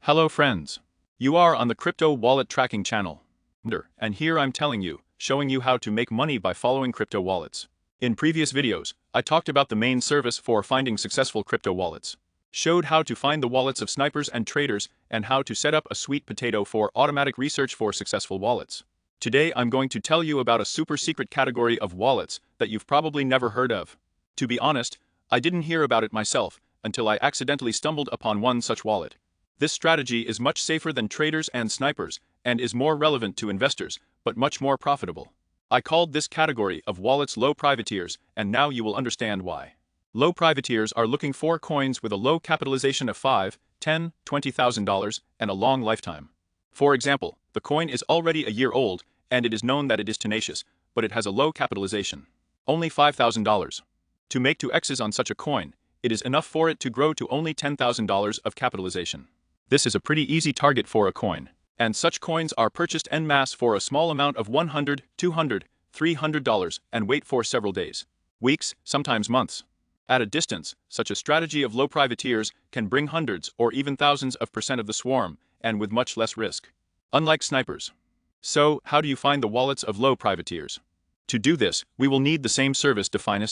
Hello friends. You are on the Crypto Wallet Tracking channel. And here I'm showing you how to make money by following crypto wallets. In previous videos, I talked about the main service for finding successful crypto wallets. Showed how to find the wallets of snipers and traders and how to set up a sweet potato for automatic research for successful wallets. Today I'm going to tell you about a super secret category of wallets that you've probably never heard of. To be honest, I didn't hear about it myself until I accidentally stumbled upon one such wallet. This strategy is much safer than traders and snipers and is more relevant to investors, but much more profitable. I called this category of wallets low privateers, and now you will understand why. Low privateers are looking for coins with a low capitalization of $5, $10, $20,000 and a long lifetime. For example, the coin is already a year old and it is known that it is tenacious, but it has a low capitalization. Only $5,000. To make 2x's on such a coin, it is enough for it to grow to only $10,000 of capitalization. This is a pretty easy target for a coin, and such coins are purchased en masse for a small amount of $100, $200, $300 and wait for several days, weeks, sometimes months. At a distance, such a strategy of low privateers can bring hundreds or even thousands of % of the swarm, and with much less risk. Unlike snipers. So, how do you find the wallets of low privateers? To do this, we will need the same service DeFi.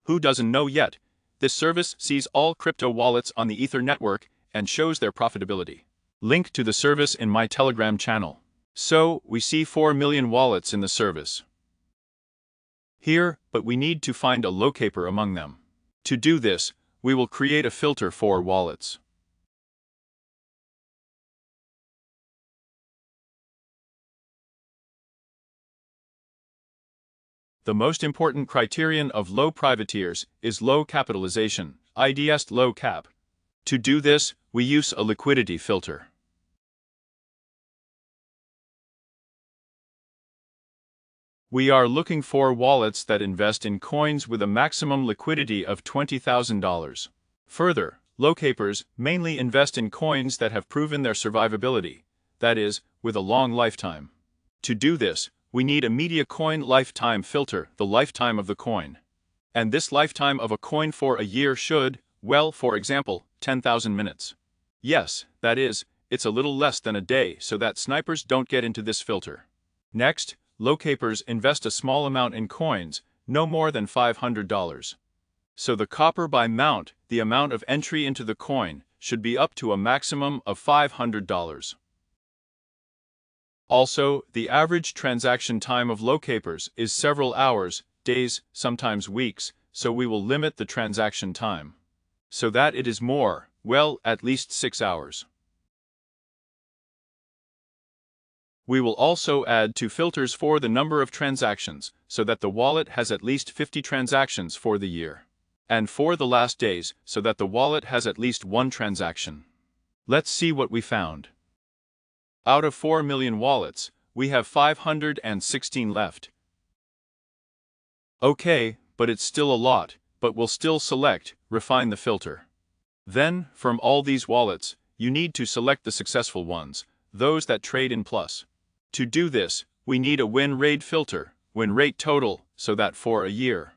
Who doesn't know yet? This service sees all crypto wallets on the Ether network and shows their profitability. Link to the service in my Telegram channel. So, we see 4 million wallets in the service here, but we need to find a locator among them. To do this, we will create a filter for wallets. The most important criterion of low privateers is low capitalization, IDS low cap. To do this, we use a liquidity filter. We are looking for wallets that invest in coins with a maximum liquidity of $20,000. Further, locapers mainly invest in coins that have proven their survivability, that is, with a long lifetime. To do this, we need a media coin lifetime filter, the lifetime of the coin. And this lifetime of a coin for a year should, well, for example, 10,000 minutes. Yes, that is, it's a little less than a day so that snipers don't get into this filter. Next, locapers invest a small amount in coins, no more than $500. So the copper by mount, the amount of entry into the coin, should be up to a maximum of $500. Also, the average transaction time of locapers is several hours, days, sometimes weeks, so we will limit the transaction time so that it is more, well, at least 6 hours. We will also add 2 filters for the number of transactions, so that the wallet has at least 50 transactions for the year. And for the last days, so that the wallet has at least 1 transaction. Let's see what we found. Out of 4 million wallets, we have 516 left. Okay, but it's still a lot, but we'll still refine the filter. Then, from all these wallets, you need to select the successful ones, those that trade in plus. To do this, we need a win rate filter, win rate total, so that for a year,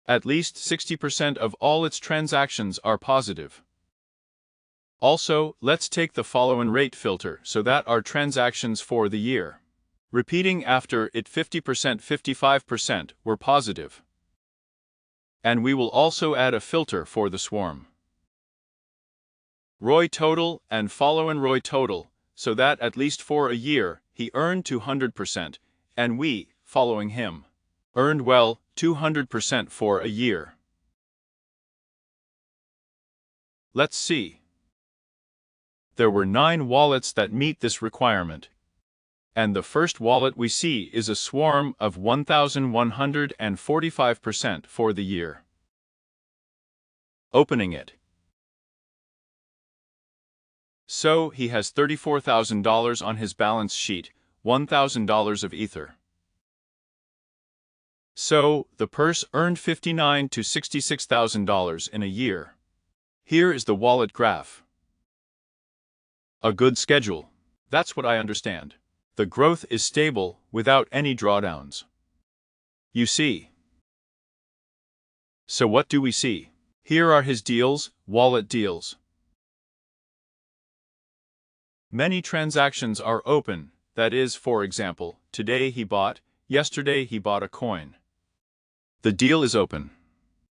at least 60% of all its transactions are positive. Also, let's take the following rate filter so that our transactions for the year, repeating after it 50%, 55% were positive. And we will also add a filter for the swarm. ROI total and following ROI total, so that at least for a year, he earned 200%, and we, following him, earned well 200% for a year. Let's see. There were 9 wallets that meet this requirement. And the first wallet we see is a swarm of 1,145% for the year. Opening it. So, he has $34,000 on his balance sheet, $1,000 of Ether. So, the purse earned $59,000 to $66,000 in a year. Here is the wallet graph. A good schedule. That's what I understand. The growth is stable, without any drawdowns. You see. So what do we see? Here are his deals, wallet deals. Many transactions are open, that is, for example, today he bought, yesterday he bought a coin. The deal is open.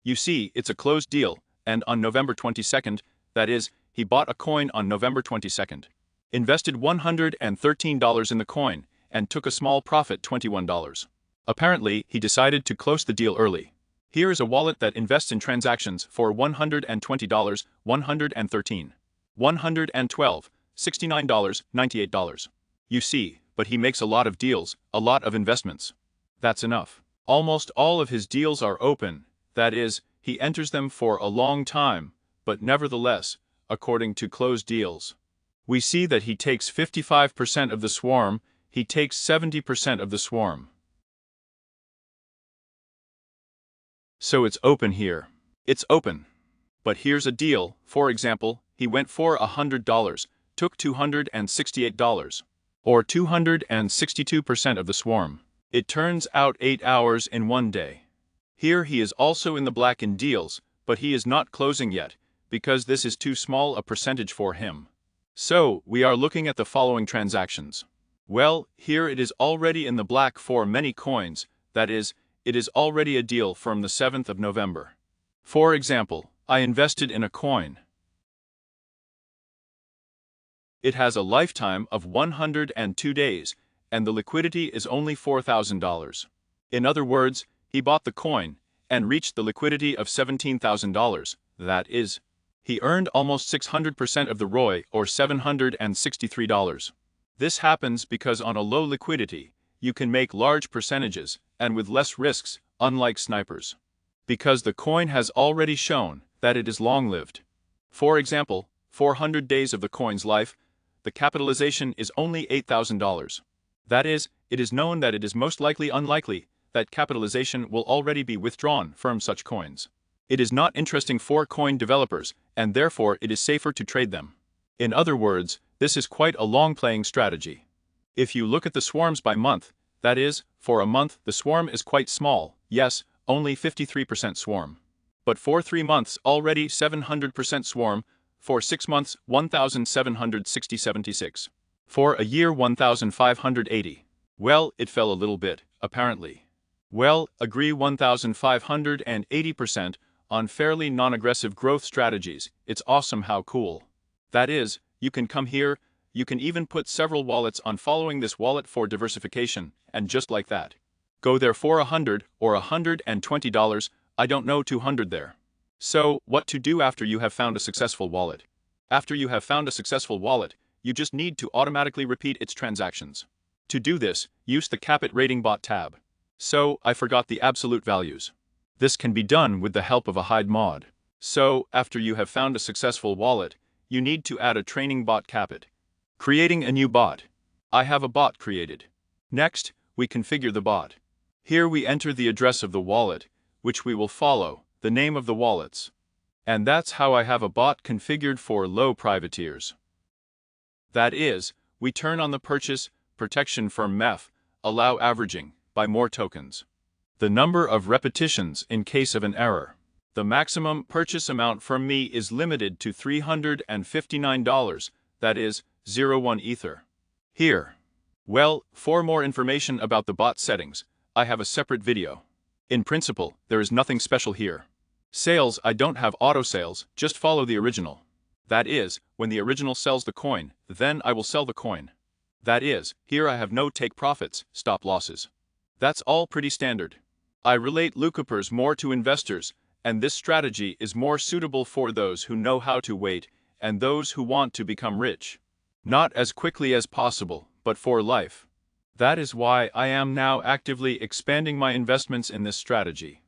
You see, it's a closed deal, and on November 22nd, that is, he bought a coin on November 22nd. Invested $113 in the coin, and took a small profit, $21. Apparently, he decided to close the deal early. Here is a wallet that invests in transactions for $120, $113, $112, $69, $98. You see, but he makes a lot of deals, a lot of investments. That's enough. Almost all of his deals are open, that is, he enters them for a long time, but nevertheless, according to closed deals. We see that he takes 55% of the swarm, he takes 70% of the swarm. So it's open here. It's open. But here's a deal, for example, he went for $100, took $268, or 262% of the swarm. It turns out 8 hours in one day. Here he is also in the black in deals, but he is not closing yet, because this is too small a percentage for him. So, we are looking at the following transactions. Well, here it is already in the black for many coins, that is, it is already a deal from the 7th of November. For example, I invested in a coin. It has a lifetime of 102 days, and the liquidity is only $4,000. In other words, he bought the coin, and reached the liquidity of $17,000, that is, he earned almost 600% of the ROI, or $763. This happens because on a low liquidity, you can make large percentages, and with less risks, unlike snipers. Because the coin has already shown that it is long-lived. For example, 400 days of the coin's life, the capitalization is only $8,000. That is, it is known that it is most likely unlikely that capitalization will already be withdrawn from such coins. It is not interesting for coin developers, and therefore it is safer to trade them. In other words, this is quite a long-playing strategy. If you look at the swarms by month, that is, for a month the swarm is quite small, yes, only 53% swarm. But for 3 months already 700% swarm, for 6 months 1,776. For a year 1,580. Well, it fell a little bit, apparently. Well, agree 1,580% on fairly non-aggressive growth strategies. It's awesome how cool. That is, you can come here, you can even put several wallets on following this wallet for diversification, and just like that. Go there for $100 or $120, I don't know, 200 there. So, what to do after you have found a successful wallet? After you have found a successful wallet, you just need to automatically repeat its transactions. To do this, use the Capit Rating Bot tab. So, I forgot the absolute values. This can be done with the help of a hide mod. So, after you have found a successful wallet, you need to add a training bot Capit. Creating a new bot. I have a bot created. Next, we configure the bot. Here we enter the address of the wallet, which we will follow, the name of the wallets. And that's how I have a bot configured for low privateers. That is, we turn on the purchase protection from MEF, allow averaging, by more tokens. The number of repetitions in case of an error. The maximum purchase amount from me is limited to $359, that is, 0.1 Ether. Here. Well, for more information about the bot settings, I have a separate video. In principle, there is nothing special here. Sales, I don't have auto sales, just follow the original. That is, when the original sells the coin, then I will sell the coin. That is, here I have no take profits, stop losses. That's all pretty standard. I relate Lucopers more to investors, and this strategy is more suitable for those who know how to wait and those who want to become rich. Not as quickly as possible, but for life. That is why I am now actively expanding my investments in this strategy.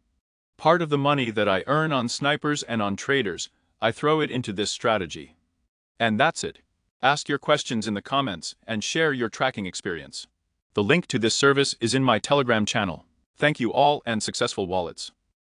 Part of the money that I earn on snipers and on traders, I throw it into this strategy. And that's it. Ask your questions in the comments and share your tracking experience. The link to this service is in my Telegram channel. Thank you all and successful wallets.